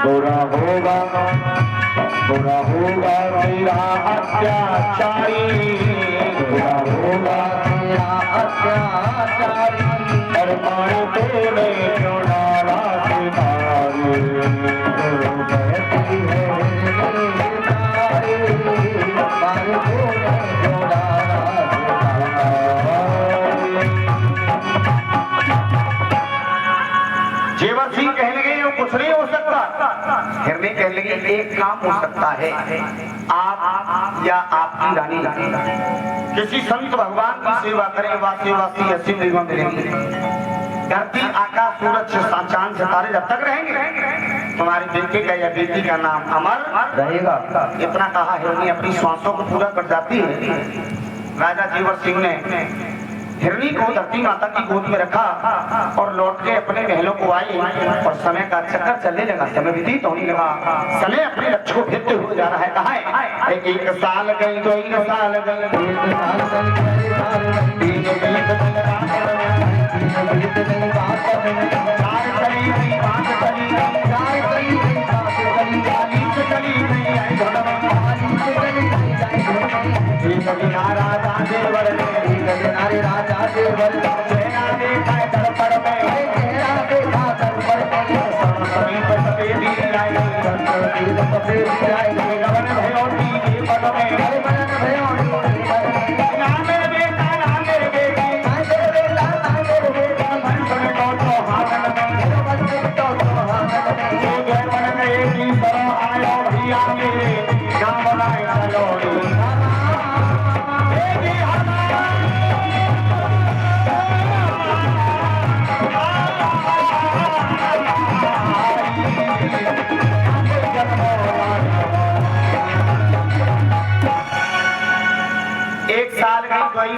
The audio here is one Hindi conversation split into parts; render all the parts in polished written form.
बुरा होगा तेरा अत्याचारी, बुरा होगा तेरा अत्याचारी, अरमान तूने क्यों डाला सितारे, कहती है जेवर सिंह कहने गए वो कुछ नहीं हो सकता। हिरनी कहने लगी एक काम हो सकता है, आप या आपकी रानी किसी संत भगवान की सेवा करें, सेवा की असीम निगम मिलेंगी। धरती आकाश सूरज चांद सितारे जब तक रहेंगे तुम्हारे बेटे का या बेटी का नाम अमर रहेगा। इतना कहा हिरनी अपनी श्वासों को पूरा कर जाती है। राजा जेवर सिंह ने हिरनी को धरती माता की गोद में रखा और लौट के अपने महलों को आए और समय का चक्कर चलने लगा, समय व्यतीत होने लगा। समय अपने लक्ष्य को भेदते हुए जा रहा है। कहा है एक साल गई, 2 साल गई, 3 साल गई, 4 चली गई, 5 चली गई, 4 चली गई, 7 चली गई, 40 चली गई, राजा जेवर नारे राजा जेवर चेहरा देखा दर्पण में, चेहरा देखा दर्पण में, समीप सफेदी आई, सफेदी आई, गगन भयोटी के पद में, गगन भयोटी ना मेरे बेटा, ना मेरे बेटी, ना मेरे बेटा, ना मेरे बेटा, मन सुन तो हागन में, मन सुन तो हागन में, जो जय मन गए की तरह आयो भैया मेरे नाम बनाए चलो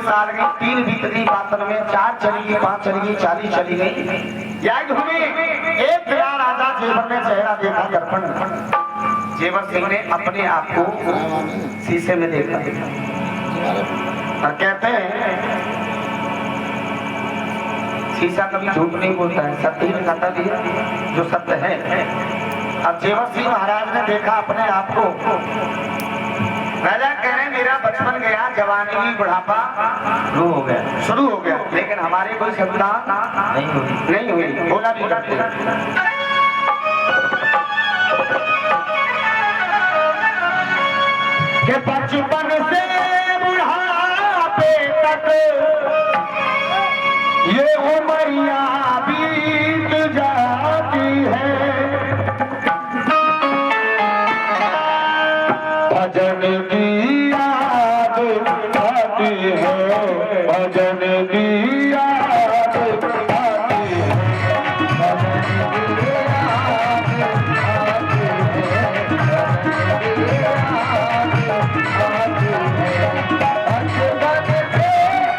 साल गई, 3 बीतनी बातन में, 4 चली गई, 5 चली गई, 40 चली गई। एक प्यार राजा जेवर ने चेहरा देखा दर्पण में। जेवर सिंह ने अपने आप को शीशे में देखा और कहते हैं शीशा कभी झूठ नहीं बोलता है, सत्य ही दिखाता भी है जो सत्य है। अब जेवर सिंह महाराज ने देखा अपने आप को। राजा कह रहे मेरा बचपन गया, जवानी बुढ़ापा शुरू हो गया, लेकिन हमारे कोई संतान नहीं हुई। बोला भी करते कि बचपन से बुढ़ापे तक ये उमरिया बीत जाती है, भजन की याद आती है, भजन की याद आती है, भजन की याद आती है, भजन की याद आती है। बचपन से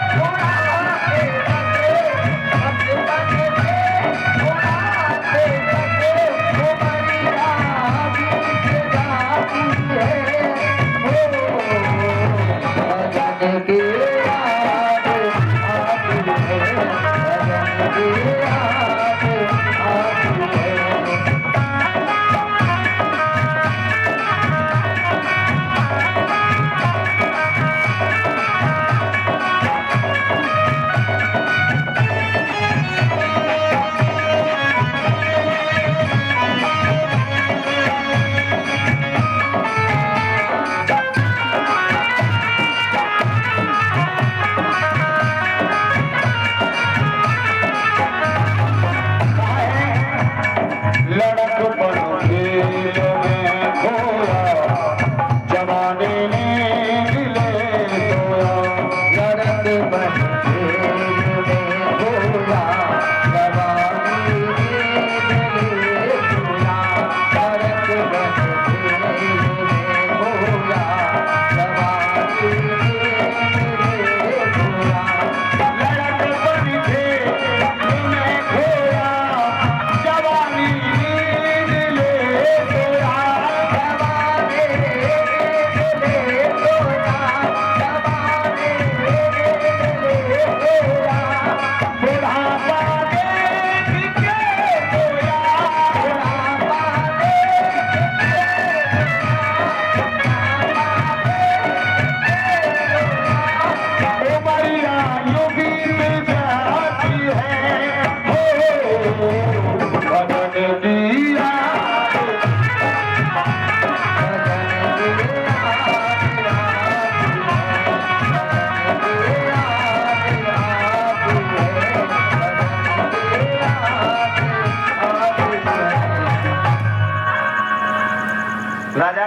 बुढ़ापे तक, बचपन से बुढ़ापे तक उमरिया बीत जाती है, भजन की याद आती है, भजन की याद आती है।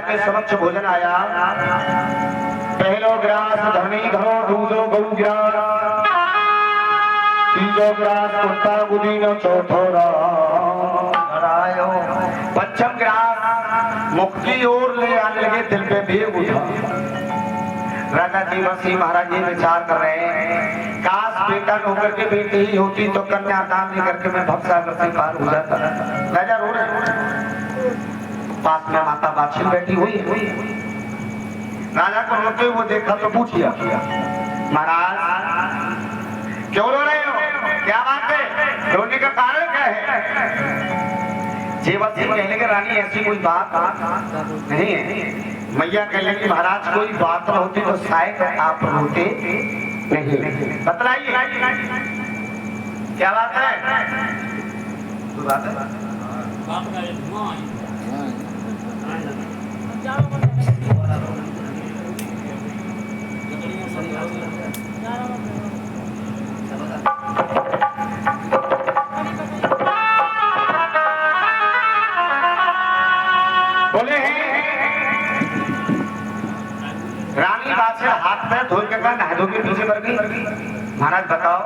राजा के समक्ष भोजन आया। पहलो ग्रास धरणी धरो, दूसरो गौ ग्रास, तीसरो ग्रास कुत्ता गुदीनो, चौथो रायो, पंचम ग्रास मुख की ओर ले आने लगे, दिल पे बेग उठा। राजा जीवन सिंह महाराज जी विचार कर रहे हैं, काश बेटा नौकर की बेटी ही होती तो कन्यादान नहीं करके मैं भवसागर से पार हो जाता। राजा रो रहे, पास में माता बाछिल बैठी हुई। राजा को रोते हुए देखा तो पूछिया, महाराज क्यों रो रहे हो, क्या बात है, रोने का कारण क्या है? जेवर सिंह कहने के रानी ऐसी कोई बात नहीं है। मैया कहने की महाराज कोई बात न होती तो शायद आप रोते नहीं। बतलाइए क्या बात है? तो बात है बोले हैं रानी बादशाह हाथ पैर धो के नहा धो के पीछे पड़ गई। महाराज बताओ,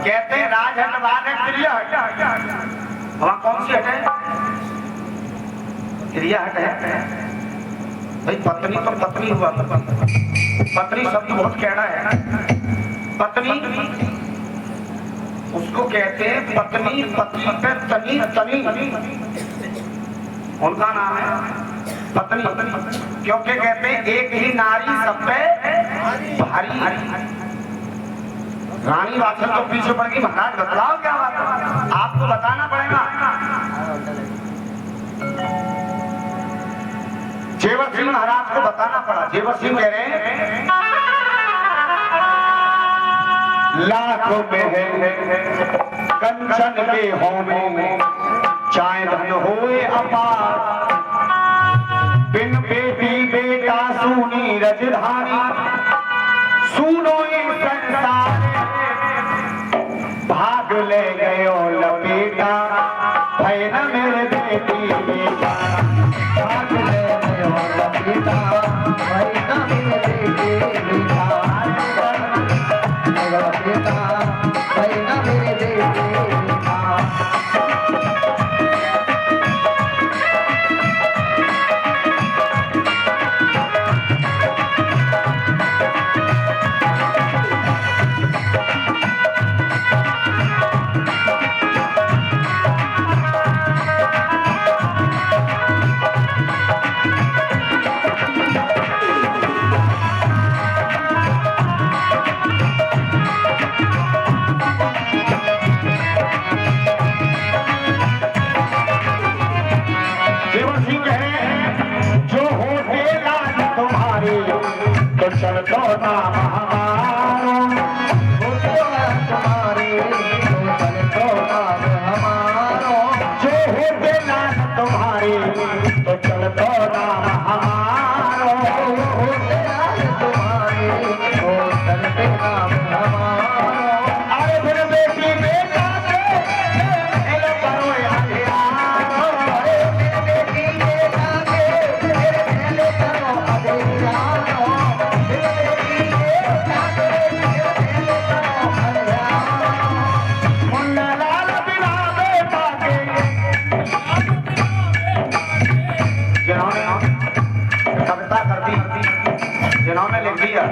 कहते हैं राज हट बाद है क्रिया हट। वहां कौन सी हट है? क्रिया हट है भाई। पत्नी तो पत्नी हुआ, पत्नी शब्द बहुत कहना है। पत्नी उसको कहते हैं पत्नी, पति पे तनी तनी उनका नाम है पत्नी, क्योंकि कहते हैं एक ही नारी सब पे भारी। रानी बादशाह तो पीछे पड़ गई। महाराज बतलाओ क्या बात है? आपको बताना पड़ेगा। जेवर सिंह महाराज को बताना पड़ा। जेवर सिंह कह रहे हैं लाखों में है कंचन के होमे, चाहे धन होए अपार, बिन बेटी बेटा सुनी रजधानी, सुनो ये संसार भाग ले गयो लपेटा, भय न मेरे बेटी बेटा, भाग ले गयो लपेटा, भय न मेरे बेटी बेटा, लपेटा, भय न मेरे बेटी बेटा। चलतो नाम हमारो, तुम्हारे चलतो नाम हमारो, जो होते नाम तुम्हारे तो चलतो नाम हमारो, होते नाम तुम्हारे तो चलते नाम हमारो। अरे फिर बेटी बेटा के करो यारो, बेटी बेटा के करो अभियानो, जिन्होंने लिख दिया।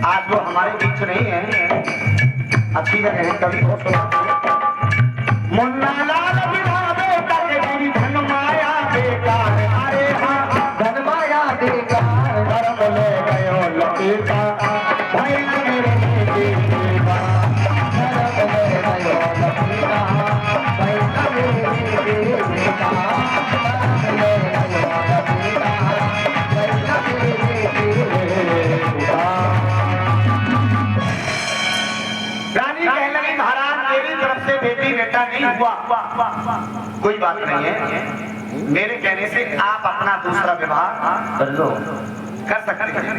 आज वो हमारे बीच नहीं है, अच्छी जगह है, कभी को सुना। मुन्ना लाल बिना बेटा के मेरी धन माया बेकार, अरे हाँ धन माया बेकार, धर्म ले गयो लपेटा, भाई मेरे बेटा, धर्म ले गयो लपेटा, भाई मेरे बेटा, धर्म ले गयो लपेटा, रानी कहने लगी महाराज मेरी तरफ से बेटी बेटा नहीं हुआ, कोई बात नहीं है, मेरे कहने से आप अपना दूसरा विवाह कर लो, कर सकते हैं।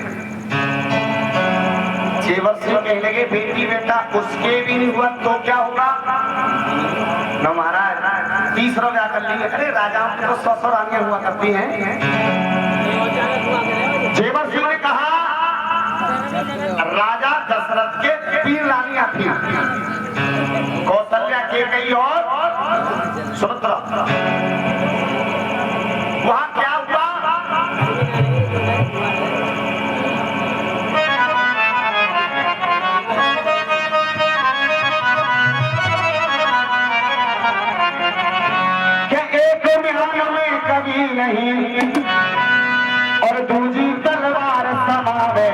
जेवर सिंह कहने लगे बेटी बेटा उसके भी नहीं हुआ तो क्या होगा? न महाराज तीसरा ब्याह कर लेंगे। अरे राजाओं की तो 100 रानियां हुआ करती हैं। जेवर सिंह ने कहा राजा दशरथ के 3 रानियां थी, कौशल्या, कैकेयी और सुमित्रा। वहां क्या हुआ? नहीं और दूजी तलवार समावे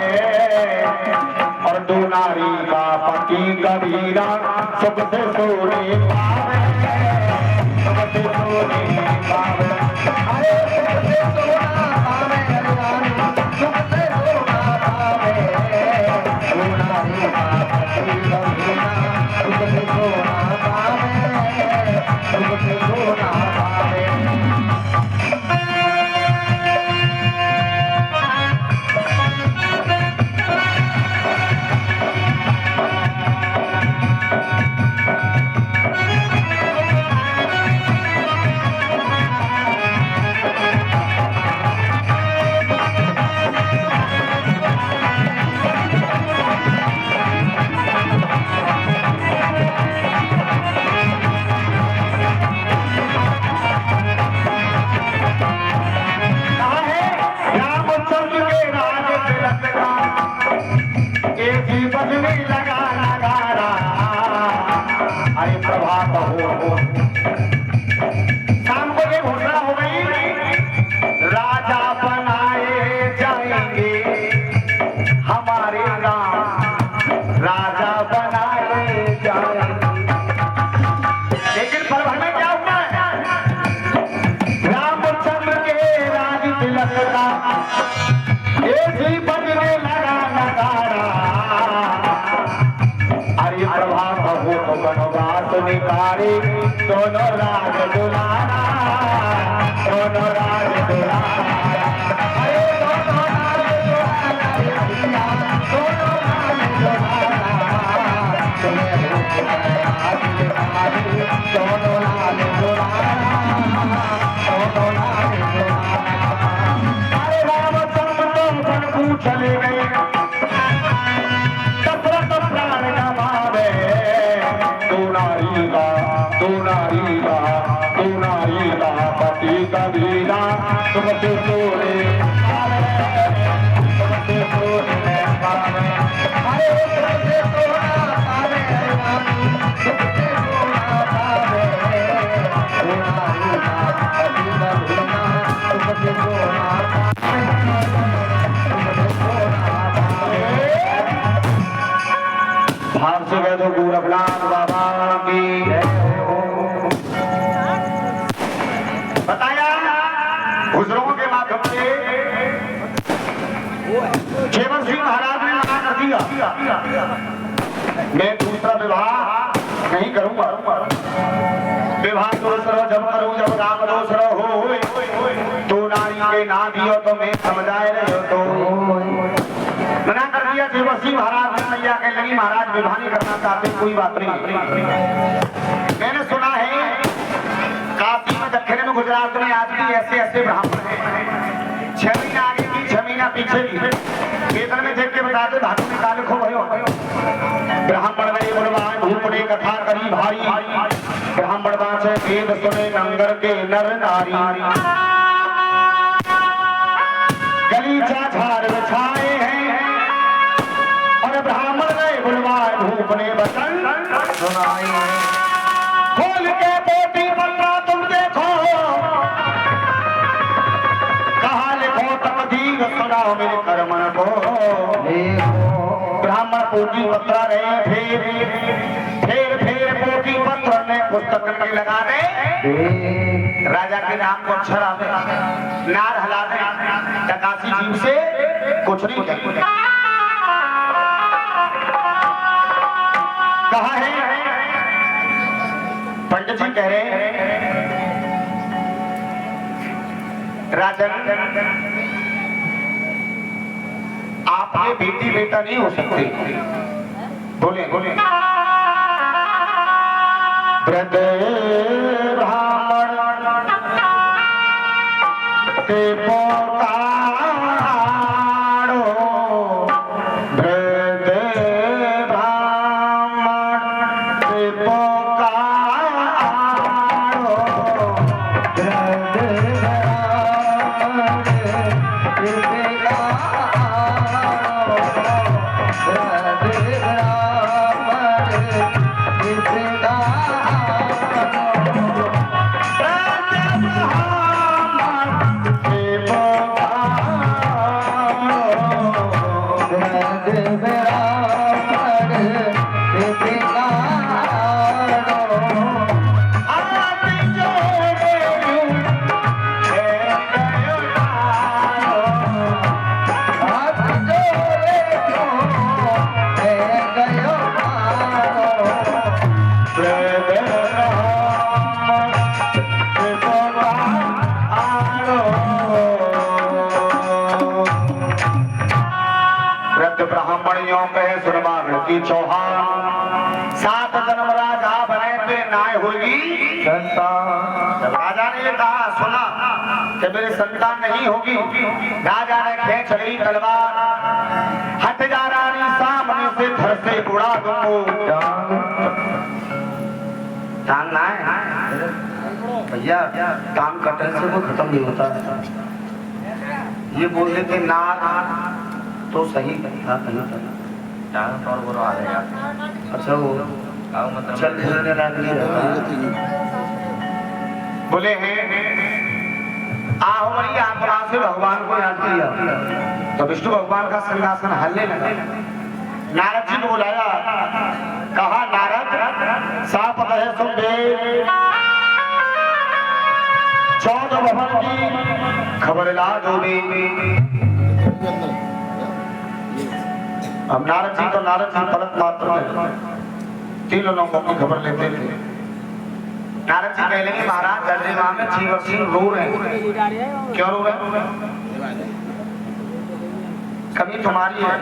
और दो नारी का पति कबीरा सुख से सोने पावे, सुख से सोने पावे, अरे सुख से सोना पावे, सुख से सोना पावे, दो नारी का पति कबीरा सुख से सोना पावे, सुख से सोना पावे। शाम को ये घोषणा हो गई, राजा बनाए जाएंगे हमारे राम, राजा बनाए जाएंगे। लेकिन पल में क्या हुआ है? रामचंद्र के राज तिलक का एक ही बजने लगा नगारा, अरे प्रभात हो तो बनवास निकारे दोनों राज दुलारा, दोनों राज दुलारा, अरे दोनों राज दुलारा, दोनों राज दुलारा, तुम्हें राज निकारे दोनों राज दुलारा, दोनों राज दुलारा। अरे रामचंद्र तो वन को चले गए, दशरथ प्राण गवावे, दो नारी का पति कबीरा सुख से सोने पावे, सुख से सोने पावे, अरे सुख से सोना पावे, सुख से सोना पावे, दो नारी का पति कबीरा सुख से सोना पावे, सुख से सोना पावे। भाव से कह दो गोरखनाथ बाबा की जय हो। बताया गुजरों के माध्यम से जेवर सिंह महाराज ने मना कर दिया, मैं दूसरा विवाह नहीं करूंगा। विवाह दूसरा जब करूं जब राम दूसरा हो, तो नारी के ना दियो तो मैं समझाए रहे हो, तो मना कर दिया। जेवर सिंह महाराज ने मैया कह लगी महाराज विवाह नहीं करना चाहते, कोई बात नहीं। मैंने सुना है काशी में, दक्षिण में, गुजरात में आज भी ऐसे ऐसे ब्राह्मण हैं, 6 महीना आगे की 6 महीना पीछे की वेतन में देख के बताते धातु निकाले खो भयो। ब्राह्मण गए गुणवान भूप ने कथा करी भारी, ब्राह्मण बाँचे वेद सुने नंगर के नर नारी, गलीचा झाड़ बिछाए हैं और ब्राह्मण गए गुणवान भूप ने वचन सुनाए हैं। खोल के पोटी पन्ना तुम देखो, कहा लिखो तकदीर सुनाओ मेरे कर्मन को। ब्राह्मण पोटी पत्रा रहे, फिर पोटी पत्र ने पुस्तक में लगा दे, राजा के नाम को अक्षर आवे, नार हला दे, टकासी जीव से कुछ नहीं कहते। कहा है पंडित जी कह रहे हैं राजन आपके बेटी बेटा नहीं हो सकते। बोले बोले ब्रज ब्राह्मण के पोता ब्राह्मणियों कहे सुनबागड़ की चौहान 7 जन्म राजा बने पे नाय होगी संतान। जब राजा ने ये कहा सुना कि मेरी संतान नहीं होगी, राजा ने खींच ली तलवार, हट जा रानी सामने से घर से उड़ा दूंगा। टांग ना है भैया, टांग कटने से वो खत्म नहीं होता। ये बोल देते ना तो सही था, कहीं टांग और बुरा आ गया। अच्छा वो मतलब चल फिरने लगी बोले हैं आओ भाई आत्मा से भगवान को याद किया तो विष्णु भगवान का सिंहासन हल्ले लगा। नारद जी को बुलाया, कहा नारद साफ रहे सुन दे 14 भवन की खबर ला दो भी। अब नारद जी तो नारद जी परत मात्र में 3 लोगों की खबर लेते थे। नारद जी कह लेंगे महाराज गर्जिमा में जीवर सिंह रो रहे हैं। क्यों रो रहे हैं? कमी तुम्हारी है।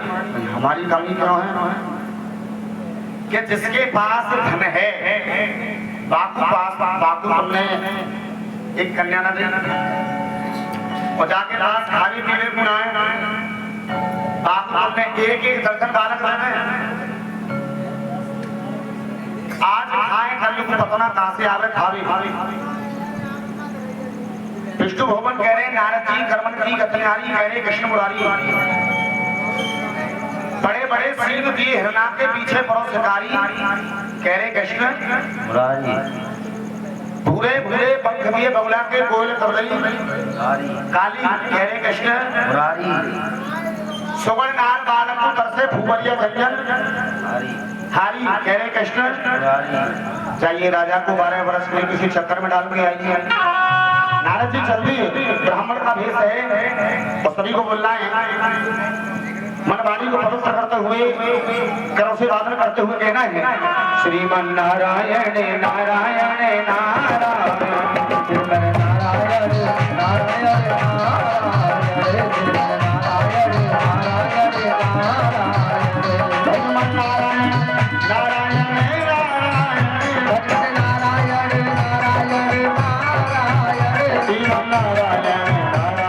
हमारी कमी क्यों है? कि जिसके पास धन है बाकू तुमने एक कन्या न देना और जाके रात खाली पीने को आए बाकू तुमने एक दर्शन बालक बनाए। आज खाए कल को पता ना कहां से आवे खावी। विष्णु भगवान कह रहे नारद जी कर्मन की गतिहारी कह रहे कृष्ण मुरारी। बड़े बड़े सिंह दिए हिरणा के पीछे परो शिकारी कह रहे कृष्ण मुरारी। भूरे भूरे पंख दिए बगुला के गोल कर रही काली कह रहे कृष्ण मुरारी। सुवर्ण नार बालक को तरसे फूबरिया झंझन हारी कह रहे कृष्ण मुरारी। चाहिए राजा को 12 वर्ष में किसी चक्कर में डाल के आई है। नारद जी जल्दी ब्राह्मण का भेष है और सभी को बोलना है मनवाणी को पवित्र करते हुए करों से वादन करते हुए कहना है श्रीमन नारायण नारायण नारायण श्रीमन नारायण नारायण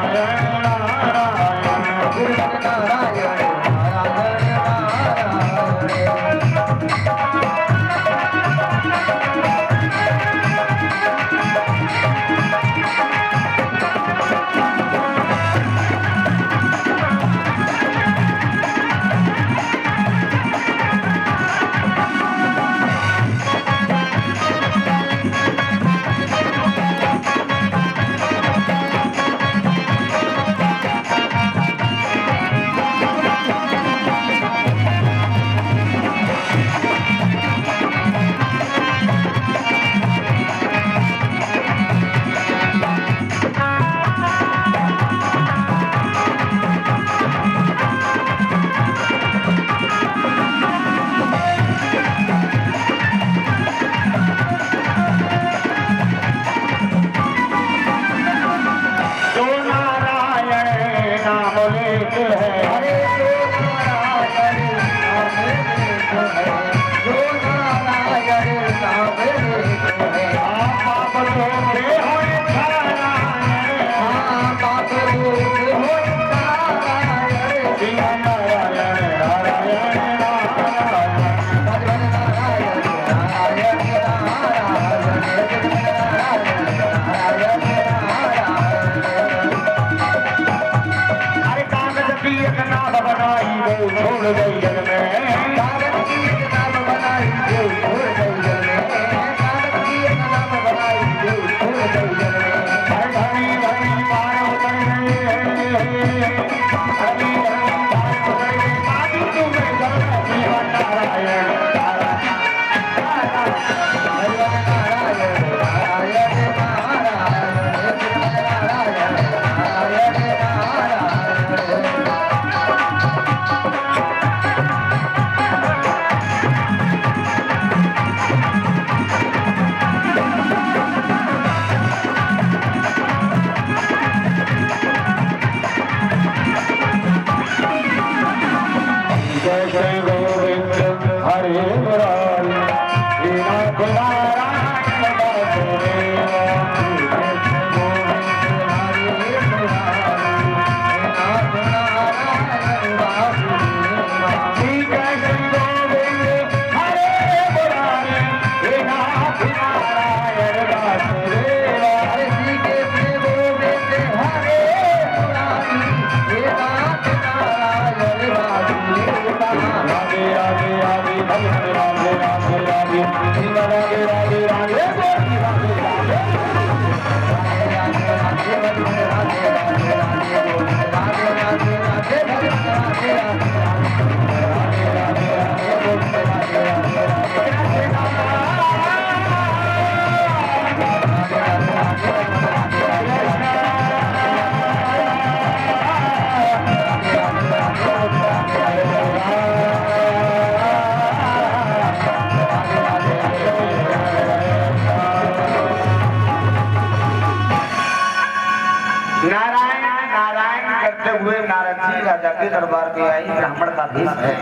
नारायण नारायण करते हुए नारद जी राजा के दरबार में आई। ब्राह्मण का भेष है।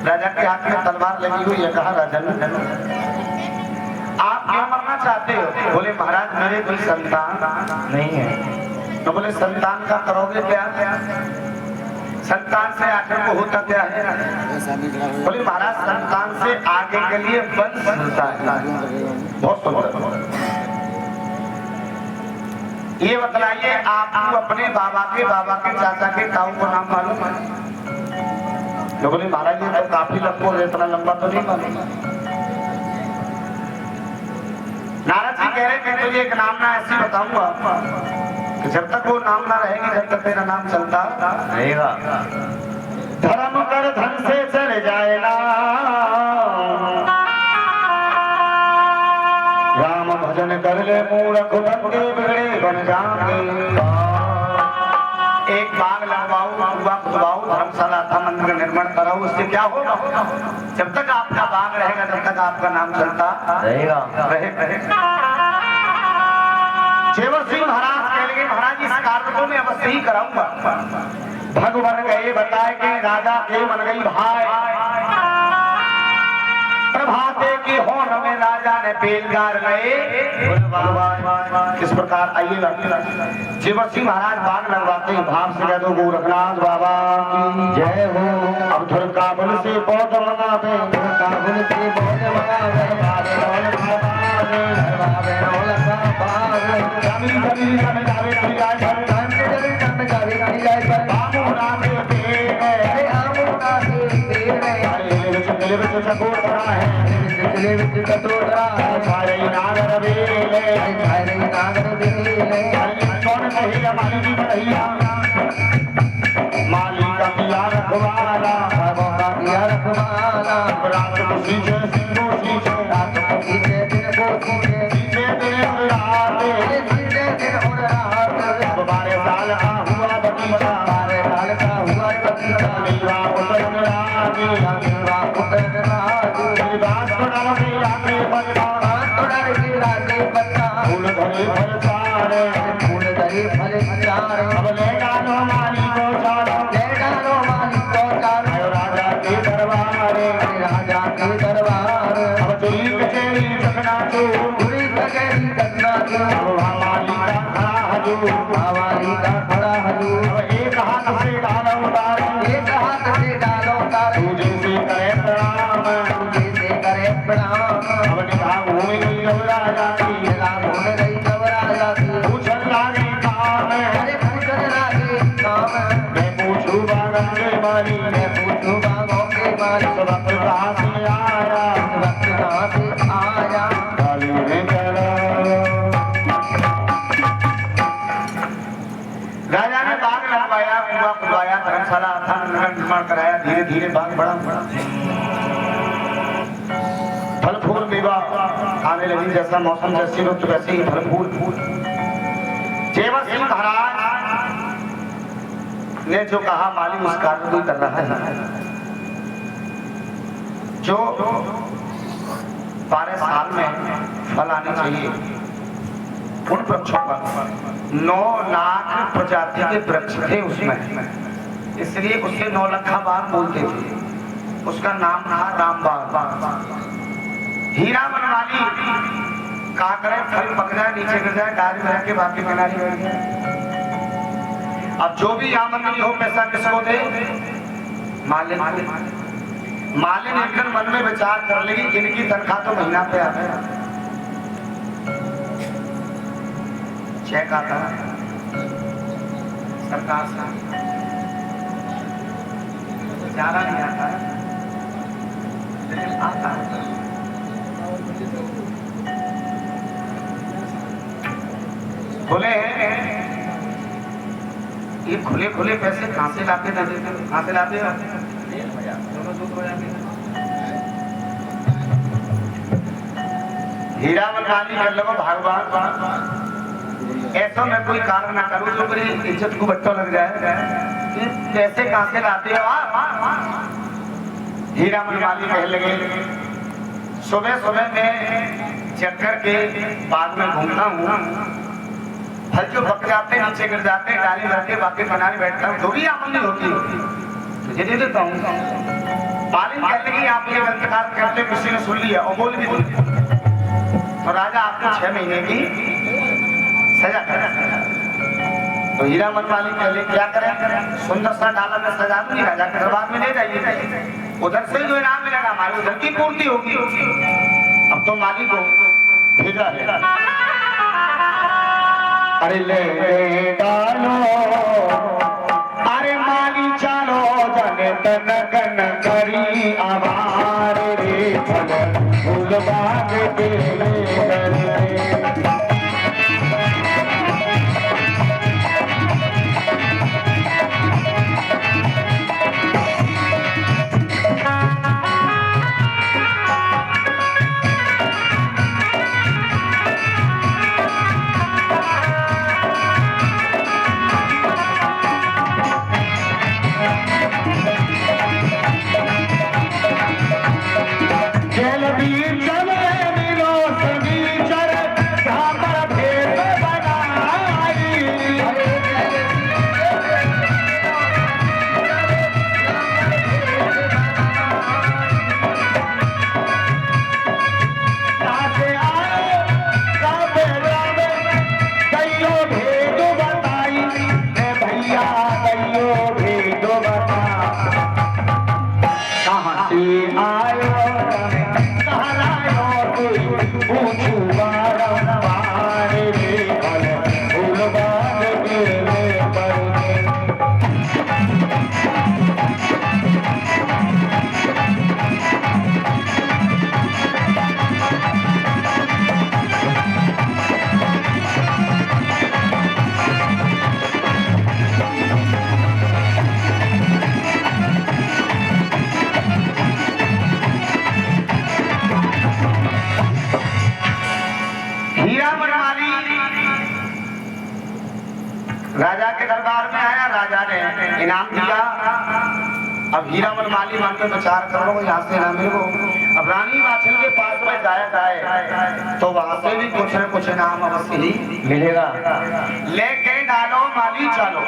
राजा के हाथ में तलवार लगी हुई है। कहा राजन आप क्यों मरना चाहते हो? बोले महाराज मेरे कोई संतान नहीं है। तो बोले संतान का करोगे क्या? संतान से आखिर को होता क्या है? बोले महाराज संतान से आगे के लिए वंश होता है। बहुत सुंदर। ये बतलाइए आपको अपने बाबा के चाचा के ताऊ को नाम मालूम है? तो बोले महाराज ये तो काफी लंबा है, इतना लंबा तो नहीं मालूम। नारद जी कह रहे मैं तुझे एक नाम ना ऐसी बताऊंगा कि जब तक वो नाम ना रहेगी जब तक तेरा नाम चलता रहेगा। धर्म कर धन से चले जाएगा, राम भजन कर ले मूर्ख बंदे बिगड़े बन जाएंगे। एक बाग लगवाओ, कुआं खुदवाओ, धर्मशाला था, मंदिर निर्माण कराओ, उससे क्या होगा? जब तक आपका बाग रहेगा तब तक आपका नाम चलता रहेगा। जेवर सिंह महाराज कह लगे महाराज इस कार्य को मैं अवश्य ही कराऊंगा। भगवान गए बताए कि राजा के मन गई भाई, प्रभाते की होन में राजा ने बेलगार गए। किस प्रकार आइएगा। जेवर सिंह महाराज बाग लगवाते हैं, भाव से कह दो गोरखनाथ बाबा की जय हो। अब धुर काबुल से पौध मंगावे, धुर काबुल से पौध मंगावे, बाबे दौलत मंगावे, बाबे दौलत मंगावे, कभी कभी कभी जावे कभी जाए घर, कभी कभी जावे कभी जाए घर, बाबू नाम के है, बाबू नाम के है, चले बच्चे चकोड़ा है, चले बच्चे चकोड़ा है, सारे नागर बेले, सारे नागर बेले, कौन नहीं माली की बढ़िया, माली का पिया रखवाला, बाबा का पिया रखवाला, रात को सींचे सिंधु सींचे, रात को सींचे दिन को सींचे, सींचे दिन उड़ाते, सींचे दिन उड़ाते, बारे साल का हुआ बगीचा, बारे साल का हुआ बगीचा, मीरा उतर राजी, मीरा उतर राजी, बात थोड़ा सी आगे बढ़ा, थोड़ा सी आगे बढ़ा, फूल धरे फल चारे, फूल धरे फल चारे, अब ले डालो माली को चारो, ले डालो माली को चारो, राजा के दरबारे, राजा के दरबार, अब चोरी कचेरी चकना चूर, चोरी कचेरी चकना चूर, माली का खड़ा हजूर, माली का खड़ा हजूर, अब एक हाथ से डालो उतार, एक हाथ से डालो उतार, तुझे से करे प्रणाम, तुझे से करे प्रणाम, अब निभा घूमे गई राजा की, निभा घूमे गई राजा की, पूछन लागे काम, अरे पूछन लागे काम, मैं पूछू बागों के माली, मैं पूछू बागों के माली, सब वक्त कहाँ से आया, सब वक्त कहाँ से आया, काली में चला। राजा ने बाग लगवाया, कुआं खुदवाया, धर्मशाला था, निर्माण कराया, धीरे धीरे बाग बड़ा बड़ा फल फूल मेवा आने लगी, जैसा मौसम जैसी रुत वैसे ही फल फूल। जेवर सिंह महाराज ने जो कहा माली उस कार्य को कर रहा है। जो 12 साल में फल आने चाहिए उन वृक्षों पर 9 लाख प्रजाति के वृक्ष थे उसमें, इसलिए उसे 9 लखा बाग बोलते थे। उसका नाम था रामबाग। हीरा बनवाली कहा करे फल पक जाए नीचे गिर जाए, डाल में रख के बाकी किनारे बैठ जाए। अब जो भी आमदनी हो पैसा किसको दे? मालिन। मालिन एक दिन मन में विचार कर ली इनकी तनख्वाह तो महीना पे आता है, चेक आता है सरकार से, ज्यादा नहीं आता है लेकिन आता है। बोले ये खुले खुले पैसे कहां से लाके ना देते, कहां से लाते हो? हीरा बनवाली कर लो भगवान, ऐसा मैं कोई कारण ना करूं जो मेरी इज्जत को बट्टो लग जाए कि पैसे कहां से लाते हो आप? हीरा बनवाली कह लगे सुबह सुबह मैं चक्कर के बाग में घूमता हूँ, फल जो पक जाते हैं नीचे गिर जाते हैं, डाली भर के बाकी बनाने बैठता हूँ, जो भी आमदनी होती है तुझे दे देता हूँ। मालिक कहने लगी आप ये गलत काम करते, किसी ने सुन लिया और बोल भी दिया तो राजा आपको 6 महीने की सजा करेगा। तो हीरामन मालिक कहले क्या करें, सुंदर सा डाला में सजा दूंगी, राजा के दरबार में ले जाइए, उधर से जो इनाम मिलेगा हमारी उधर की पूर्ति होगी। अब तो मालिक को भेजा है, अरे ले डालो, अरे माली चलो जने तन कन करी आभार रे फल फूल बाग के राजा के दरबार में आया, राजा ने इनाम दिया। अब हीरामन माली मन में विचार कर लो यहाँ से इनाम मिले को। अब रानी वाछल के पास में जाया जाए तो वहां से भी कुछ न कुछ इनाम अवश्य ही मिलेगा। लेके डालो माली चलो।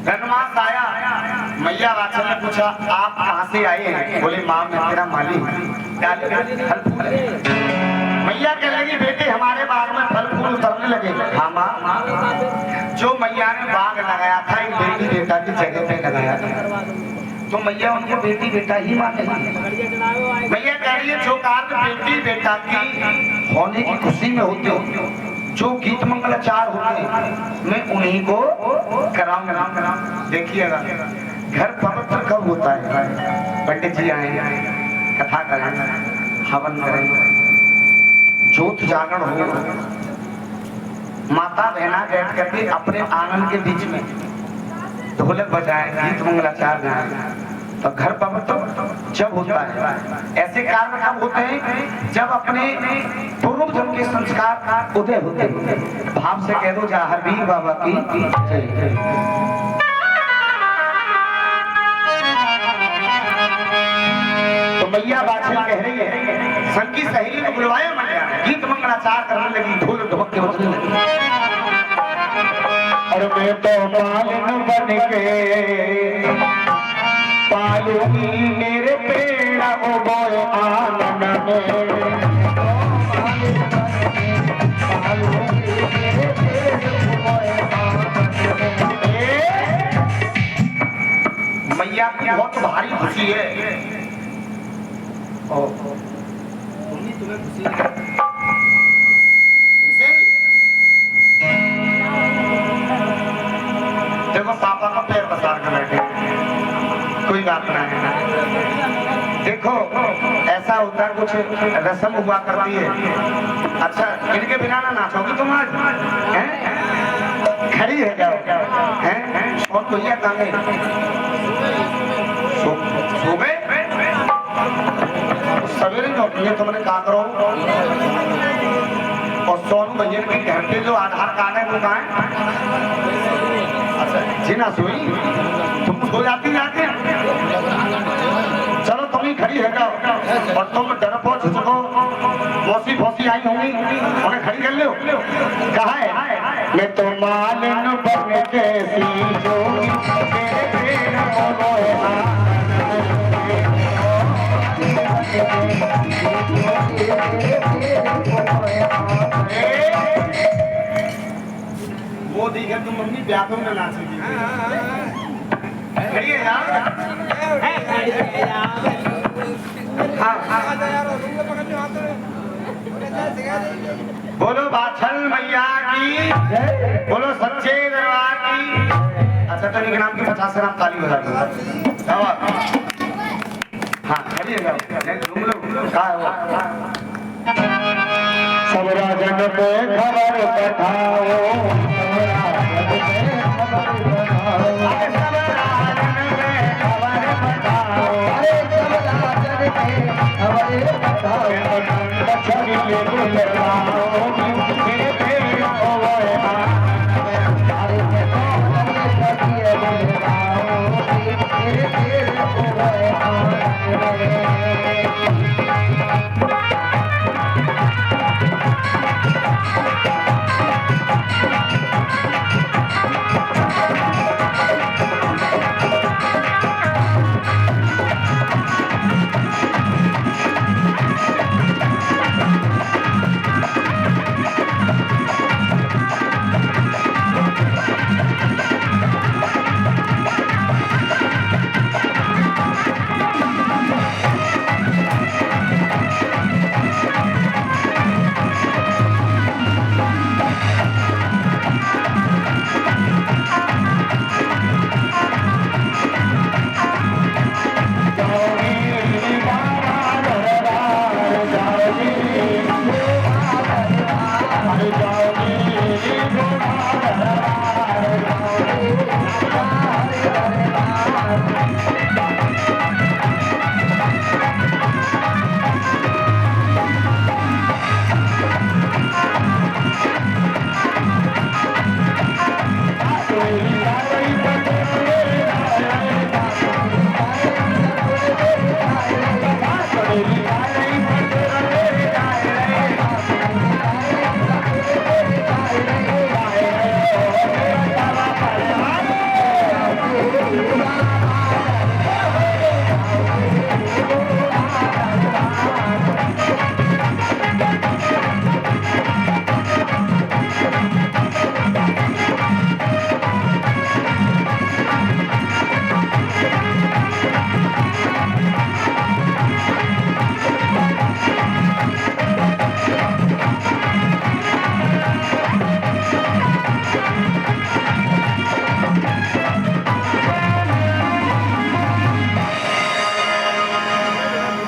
रंगमास आया, मैया वाछल ने पूछा आप कहाँ से आए हैं? बोले माँ मैं तेरा माली हूँ। मैया कह लगी बेटे हमारे बाग में फल फूल उतरने लगे। हाँ माँ, जो मैया ने बाग लगाया था एक बेटी बेटा की जगह पे लगाया था, तो मैया उनको बेटी बेटा ही माने। मैया कह रही है जो कार्य बेटी बेटा की होने की खुशी में होते हो, जो गीत मंगलाचार होते हैं मैं उन्हीं को कराऊंगा। देखिएगा घर पवित्र कब होता है? पंडित जी आए, कथा करें, हवन करें, ज्योत जागरण हो, माता बहना बैठ करके अपने आंगन के बीच में ढोलक बजाए, गीत मंगलाचार गाए, तो घर पवित्र जब होता है। ऐसे कार्य कब होते हैं? जब अपने पूर्व जन्म के संस्कार उदय होते हैं। भाव से कह दो जा हरवीर बाबा की जय। तो मैया वाछल कह रही है संग की सहेली को बुलवाया, मैया गीत मंगलाचार करने लगी, ढोल ढोलक के बजने लगी। और मैं तो मालिन बन के पालूंगी मेरे पेड़ उगोए आंगन में। मैया की बहुत भारी खुशी है। तुम्हें खुशी देखो पापा का पैर पसार कर बैठे, कोई बात नहीं। देखो ऐसा होता कुछ रस्म हुआ करती है। अच्छा इनके बिना ना नाचोगी तुम आज? खड़ी है जाओ हैं? और कोई काम सो गए सवेरे जो तुमने कहा करो। और सोनू भैया के घर पे जो आधार कार्ड है वो कहाँ है? अच्छा जी ना सोई, तुम सो जाती जाके। चलो तुम ही खड़ी है जाओ और तुम डरपोक झुको मौसी फौसी आई होंगी, उन्हें खड़ी कर लो। कहा है मैं तो मालिन बन कैसी जोगी तेरे प्रेम मोहे मोदी का तुम अपनी व्यापक में नाच दी बोलो बाछल मैया की, बोलो सच्चे दरबार की। अच्छा तो इनके नाम की 50 ग्राम ताली बजा दो। हाँ चलिए घूम लो। कहा है वो सब राजन पे खबर पठाओ,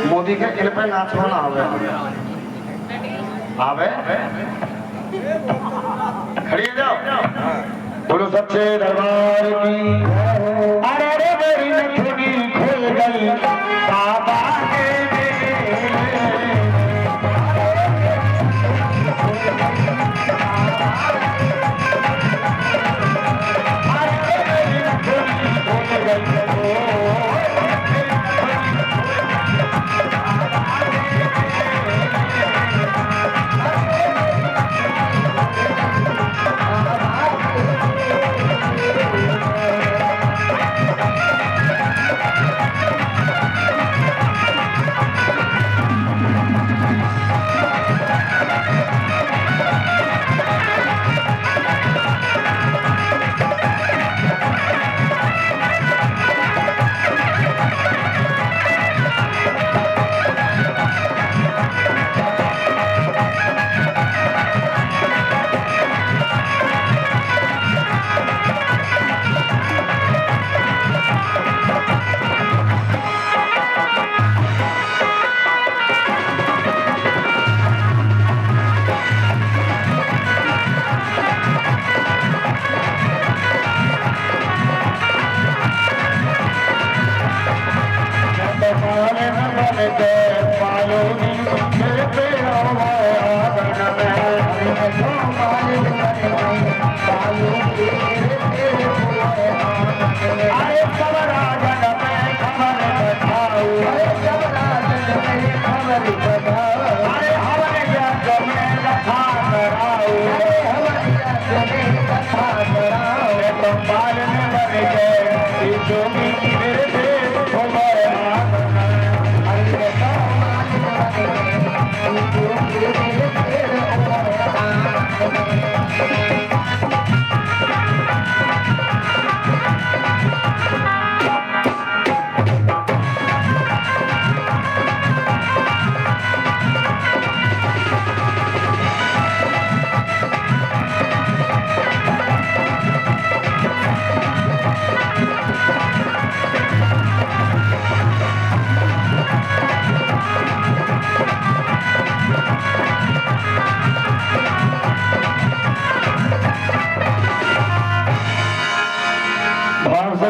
मोदी के इन पे नाचवाना आवे आवे खड़ी हो जाओ। बोलो सच्चे दरबार की। अरे रे मेरी नथुनी खुल गई बाबा के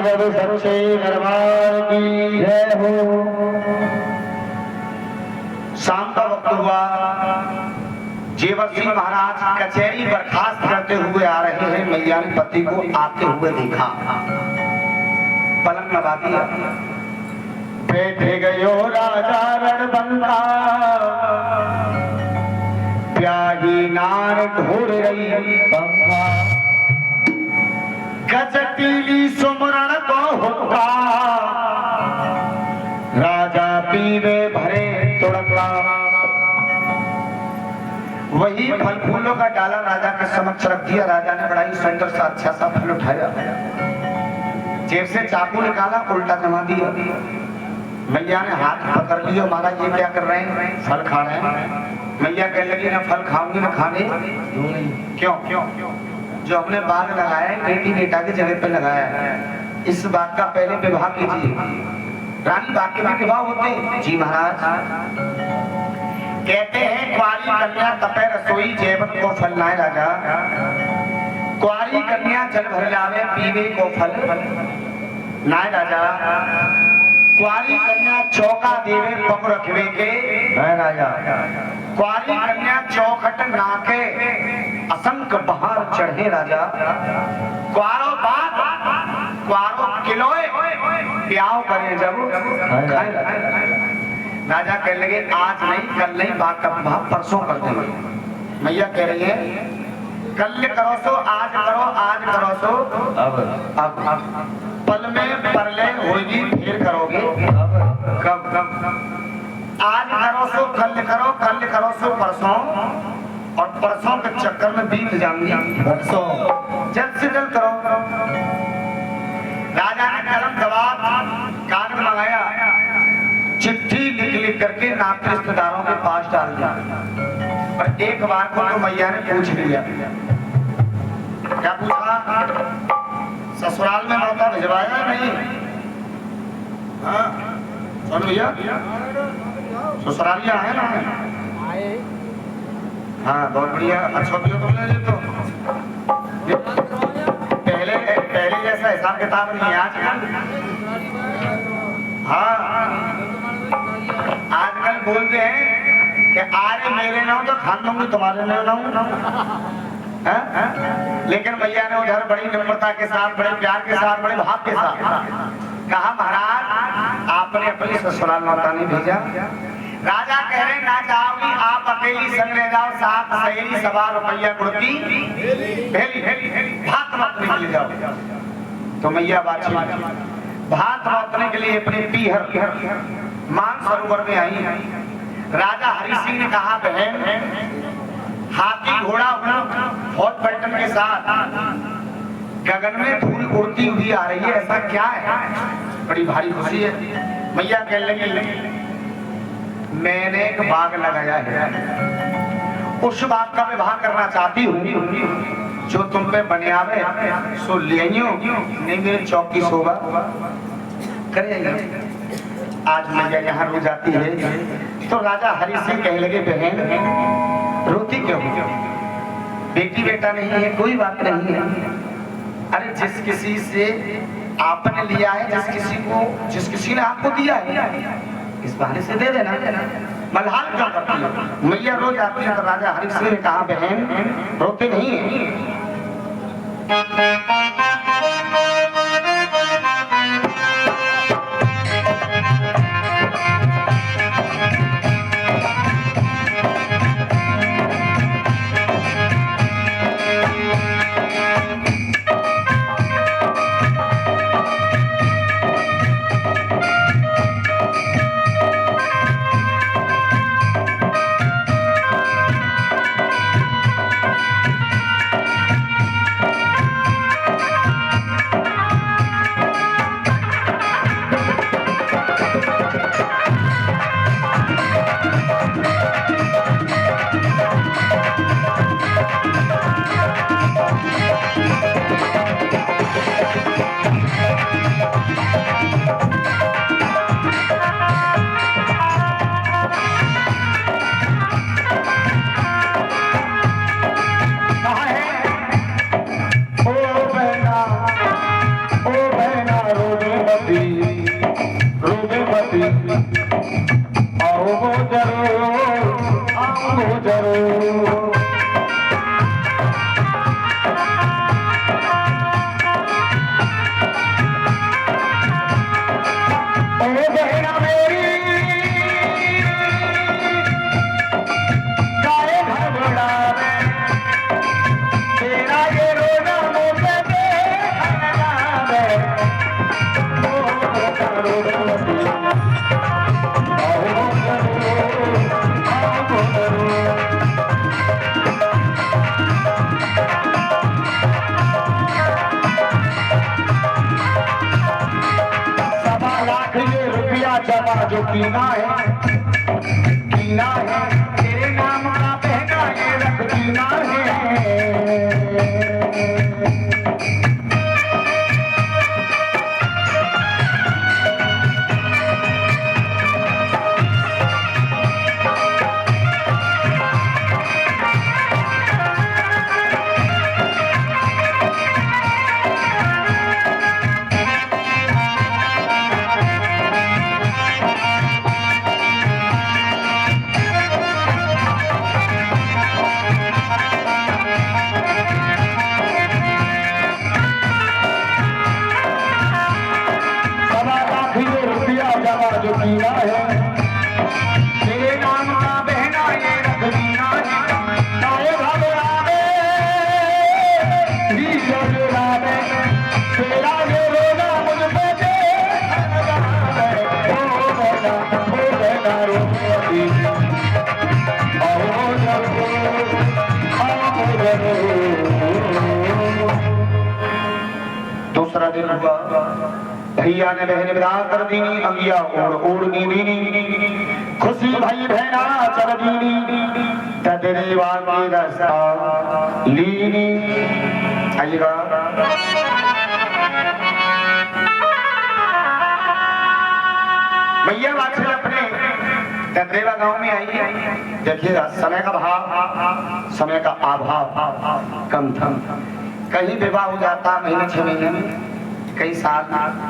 जब सच्चे दरबार की जय हो। शाम का वक्त हुआ, जेवर सिंह महाराज कचहरी बर्खास्त करते हुए आ रहे हैं। मैया ने पति को आते हुए देखा, पलंग लगा दिया। बैठे गयो राजा रणबंका, प्याही नार ढोर रही पंखा। गजटीली सुमरण को हुक्का, राजा पीवे भरे तुड़का। वही फल फूलों का डाला राजा के समक्ष रख दिया। राजा ने बड़ा ही सुंदर सा अच्छा सा फल उठाया, जेब से चाकू निकाला, उल्टा जमा दिया। मैया ने हाथ पकड़ लिया, महाराज ये क्या कर रहे हैं? फल खा रहे हैं। मैया कहने लगी ना फल खाऊंगी ना खाने। क्यों? जो हमने बाग लगाया है बेटी बेटा की जगह पे लगाया है, इस बाग का पहले विवाह कीजिए। रानी बाग के भी विवाह होते हैं? जी महाराज। कहते हैं कुंवारी कन्या तपे रसोई, जेवत को फल नाय राजा। कुंवारी कन्या जल भर लावे, पीवे को फल नाय राजा। कुंवारी कन्या चौका देवे, पग रखवे के नाय राजा। कुंवारी कन्या चौखट नाके, असंख्य बहार चढ़े राजा। कुंवारो बात कुंवारो किलोए, प्याव करे जब खाए राजा। राजा कहने लगे आज नहीं, कल नहीं, बात का विवाह परसों कर देंगे। मैया कह रही है कल करो सो, आज करो, आज करो सो अब पल में परले होगी, फिर करोगे कब? आज करो सो कल करो, कल करो सो परसों, और परसों के चक्कर में बीत जाएंगी परसों। जल्द से जल्द करो। राजा ने कलम दबाव कागज मंगाया, चिट्ठी लिख करके नाते रिश्तेदारों के पास डाल दिया। और एक बार को तो मैया ने पूछ लिया। क्या पूछा? ससुराल में नौता भिजवाया नहीं? हाँ सुन भैया, ससुरालिया है ना? हाँ बहुत बढ़िया। अच्छा भैया तुमने ये तो पहले जैसा हिसाब किताब नहीं है आजकल। हाँ आजकल बोलते हैं कि आरे मेरे नाम तो खान दूंगी, तुम्हारे नाम। लेकिन भैया ने उधर बड़ी नम्रता के साथ, बड़े प्यार के साथ, बड़े भाव के साथ कहा महाराज आपने अपनी ससुराल नौता नहीं भेजा। राजा कह रहे ना जाओगी, आप अकेली संग रह जाओ, साथ सहेली सवा रुपया गुड़ती भेली भात नौतने के लिए जाओ। तो मैया बात भात नौतने के लिए अपने पीहर मानसरोवर में आई। राजा हरि सिंह ने कहा बहन हाथी घोड़ा फौज पलटन के साथ गगन में धूल उड़ती हुई आ रही है, ऐसा क्या है? बड़ी भारी खुशी है। मैया कहने लगी मैंने एक बाग लगाया है, उस बाग का विवाह करना चाहती हूँ। जो तुम पे बने आवे सो लियो, नहीं मेरे चौक की शोभा करेगा। आज मैया यहाँ रो जाती है तो राजा हरि सिंह कहने लगे बहन रोती क्यों? बेटी बेटा नहीं है, कोई बात नहीं है। अरे जिस किसी से आपने लिया है, जिस किसी ने आपको दिया है, इस बहाने से दे देना। मलहाल क्यों करती है? मैया रो जाती है। तो राजा हरि सिंह ने कहा बहन रोते नहीं है। कीना है तेरे नाम का बहना ये रख कीना है। जो कीना है तेरे नाम का बहना ये रख कीना है। नाए घबरावे ही घबरावे तेरा ये रोना मुझ पे दे हो बहना रोती दूसरा दिन हुआ भैया ने बहन विदा कर दीनी अंगिया ओढ़ दीनी खुशी भाई बहना चल दीनी तदरीवा की रास्ता लीनी। आइएगा भैया वाचल अपने तदरीवा गांव में आई। देखिएगा समय का भाव समय का अभाव कम था। कहीं विवाह हो जाता महीने 6 महीने में, कई साल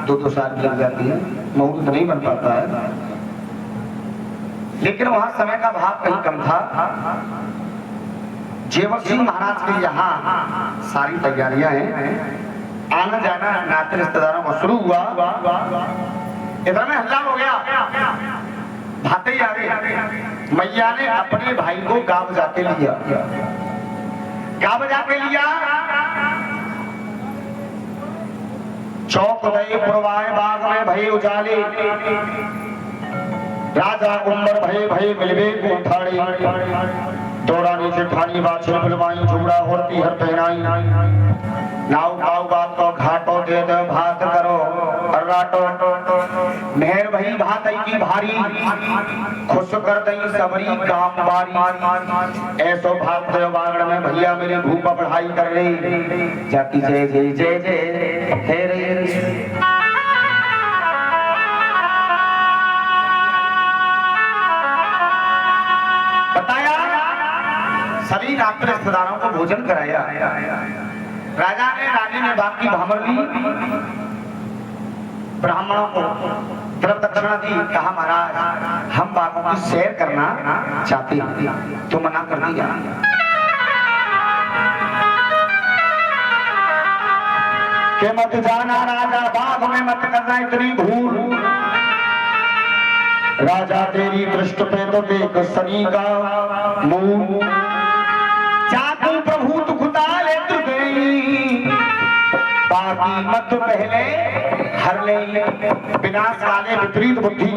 2-2 साल लग जाती है, मुहूर्त नहीं बन पाता है। लेकिन वहां समय का भाव कहीं कम था। जेवर सिंह महाराज के यहाँ सारी तैयारियां हैं, आना जाना नाते रिश्तेदारों को शुरू हुआ। इधर में हल्ला हो गया, भाते ही आ गए। मैया ने अपने भाई को गाँव जाके लिया। गाँव जाके लिया चौक दई पुरवाए बाग में भई उजाले राजा उम्र भय मिलवे को ठाड़ी दौरानी से ठानी बाछे बुलवाई जुड़ा होती हर पहनाई नाव गाव बात को घाटो दे दे भात करो अर्राटो मेहर भई भात की भारी खुश कर दई सबरी काम बारी ऐसो भात दे बागड़ में भैया मेरी भूप पढ़ाई कर रही जाती जय जय जय जय हे रे। बताया सभी रात्र रिश्तेदारों को भोजन कराया। राजा ने रानी ने बाप की भामर ली, ब्राह्मणों को तरफ दक्षिणा दी। कहा महाराज हम बापों की सैर करना चाहते हैं, तो मना कर दिया। के मत जाना राजा बाग में मत करना इतनी भूल। राजा तेरी दृष्टि पे तो देख सनी का मुंह जादू प्रभु तु खुदा ले तु गई बाकी मत पहले हर ले विनाश वाले विपरीत बुद्धि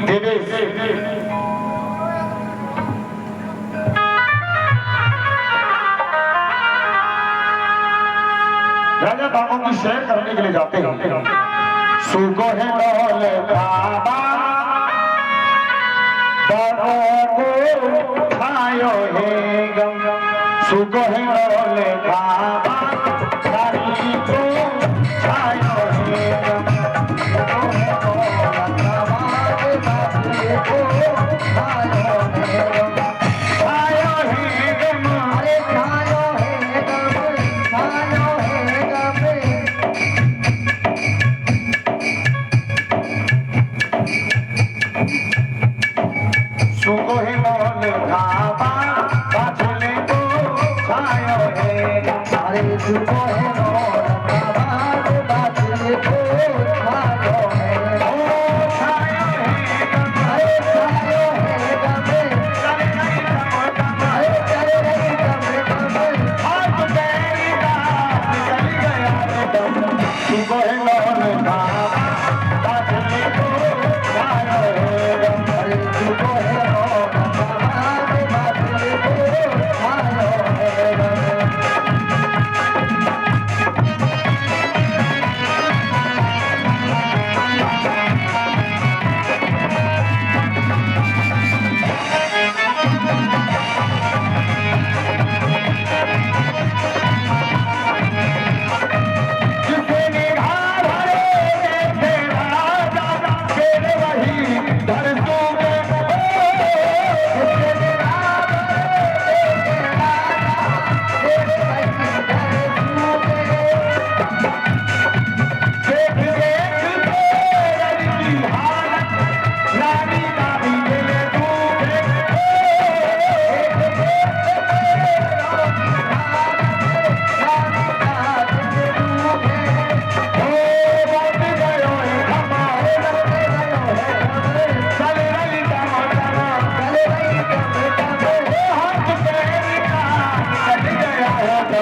देवे। राजा बाबों की सैर करने के लिए जाते हैं। सुगो है डोल बाबा बाबो को खायो है गम सुगो है डोल बाबा सारी को खायो है गम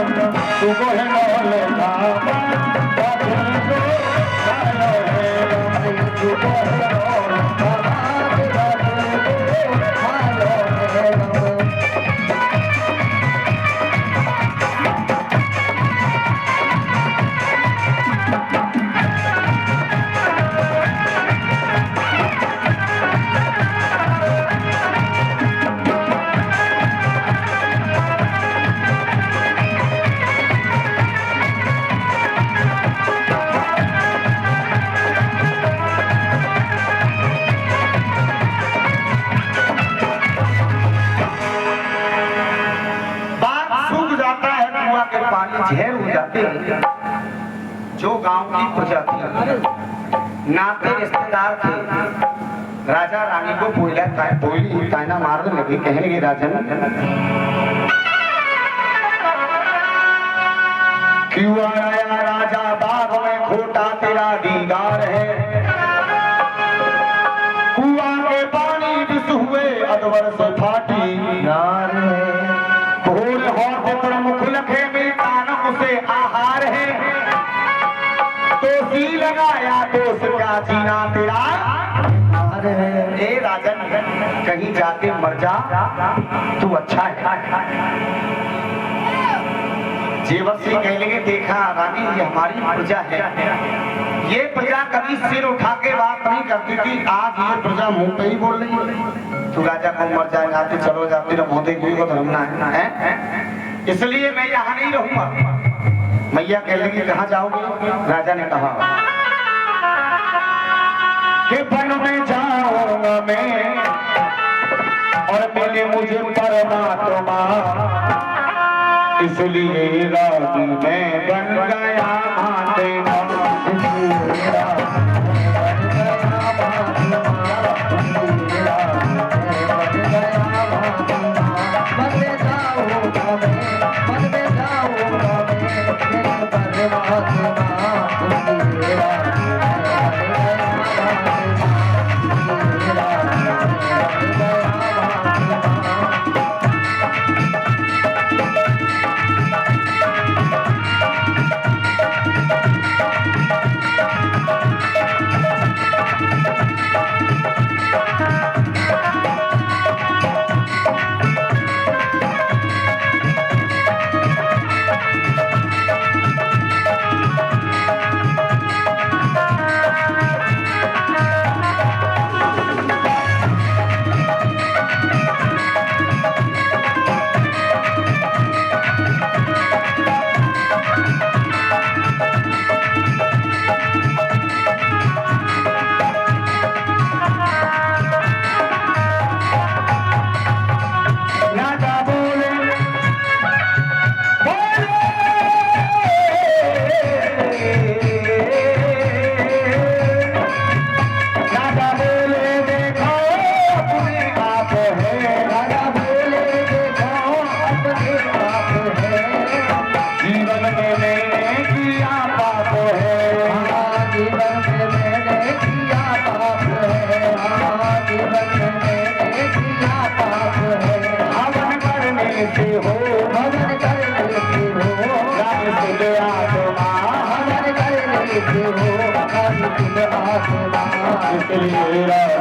तू को है नौले का तू को है नौले का झेर हो जाते जो गांव की प्रजा थी नाते रिश्तेदार थे राजा रानी को बोला बोली ताना मारने लगी कहने लगे राजन क्यों आया राजा बाग में खोटा तेरा दीदार है कुआं के पानी बिस हुए अदवर से फाटी नार है भूल और मुख लखे में से आहार है तो सी लगाया तो क्या जीना तेरा ए राजन कहीं जाके मर जा तू अच्छा है जेवर्सी कह लेंगे देखा रानी ये हमारी प्रजा है ये प्रजा कभी सिर उठा के बात नहीं करती थी आज ये प्रजा मुंह पे ही बोल रही है तू राजा को मर जाएगा तो चलो जाती मोदी को धर्मना है इसलिए मैं यहाँ नहीं रहूंगा मैया कह लगी कहाँ जाओगे राजा ने कहा कि वन में जाऊंगा मैं और मिले मुझे परमात्मा इसलिए राजी मैं बन गया मातेगा इसलिए